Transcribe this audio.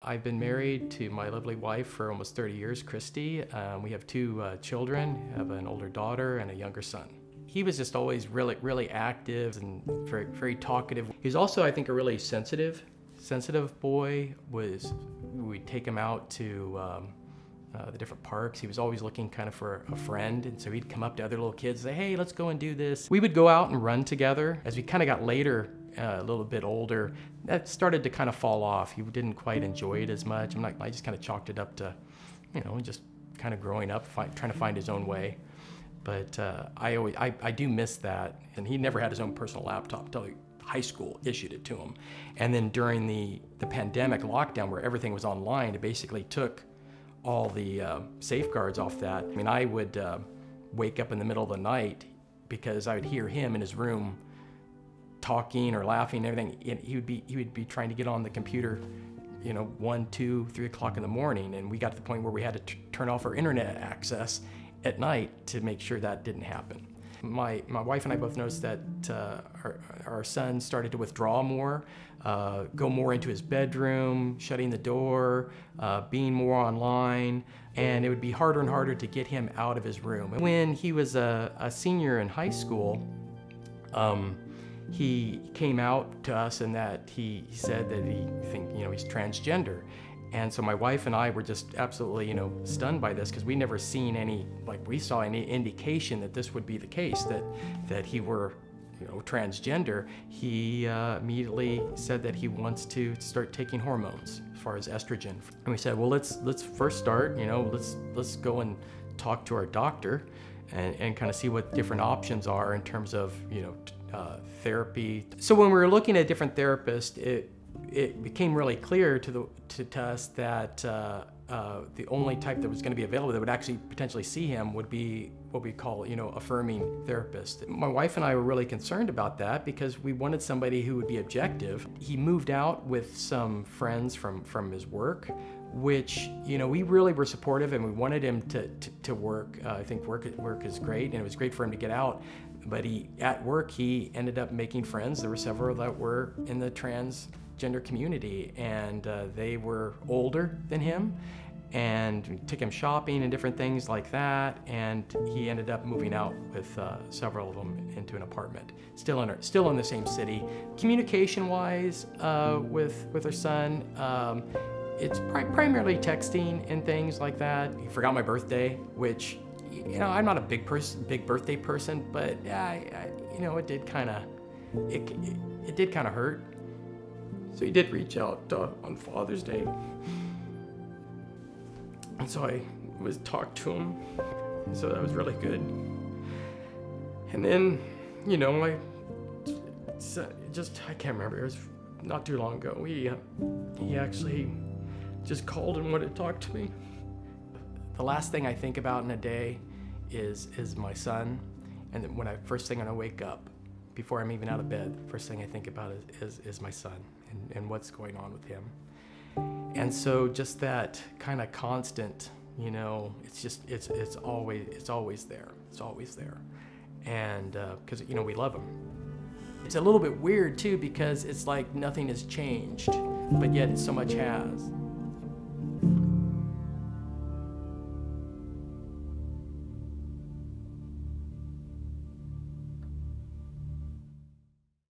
I've been married to my lovely wife for almost 30 years, Christy. We have two children. I have an older daughter and a younger son. He was just always really active and very talkative. He's also, I think, a really sensitive boy. We'd take him out to the different parks. He was always looking kind of for a friend, and so he'd come up to other little kids and say, hey, let's go and do this. We would go out and run together. As we kind of got later, a little bit older, that started to kind of fall off. He didn't quite enjoy it as much. I just kind of chalked it up to, just kind of growing up, trying to find his own way. But I do miss that. And he never had his own personal laptop until high school issued it to him. And then during the pandemic lockdown, where everything was online, it basically took all the safeguards off that. I mean, I would wake up in the middle of the night because I would hear him in his room talking or laughing and everything. And he would be trying to get on the computer, 1, 2, 3 o'clock in the morning. And we got to the point where we had to turn off our internet access at night to make sure that didn't happen. My wife and I both noticed that our son started to withdraw more, go more into his bedroom, shutting the door, being more online, and it would be harder and harder to get him out of his room. When he was a senior in high school, he came out to us and that he said that he's transgender. And so my wife and I were just absolutely, stunned by this, because we never seen any indication that this would be the case, that he were, transgender. He immediately said that he wants to start taking hormones as far as estrogen. And we said, well, let's first start, let's go and talk to our doctor and kind of see what different options are in terms of, therapy. So when we were looking at different therapists, it became really clear to us that the only type that was going to be available that would actually potentially see him would be what we call, affirming therapist. My wife and I were really concerned about that because we wanted somebody who would be objective. He moved out with some friends from his work, which, we really were supportive, and we wanted him to work. I think work is great, and it was great for him to get out. But at work, he ended up making friends. There were several that were in the transgender community, and they were older than him, and we took him shopping and different things like that, and he ended up moving out with several of them into an apartment, still in the same city. Communication-wise, with our son, it's primarily texting and things like that. He forgot my birthday, which, I'm not a big birthday person, but it did kind of hurt. So he did reach out on Father's Day, and so I talked to him. So that was really good. And then, I can't remember. It was not too long ago. He actually just called and wanted to talk to me. The last thing I think about in a day is my son, and then first thing when I wake up, before I'm even out of bed, first thing I think about is my son and what's going on with him. And so just that kind of constant, it's always there. It's always there, and because we love him. It's a little bit weird too, because it's like nothing has changed, but yet so much has.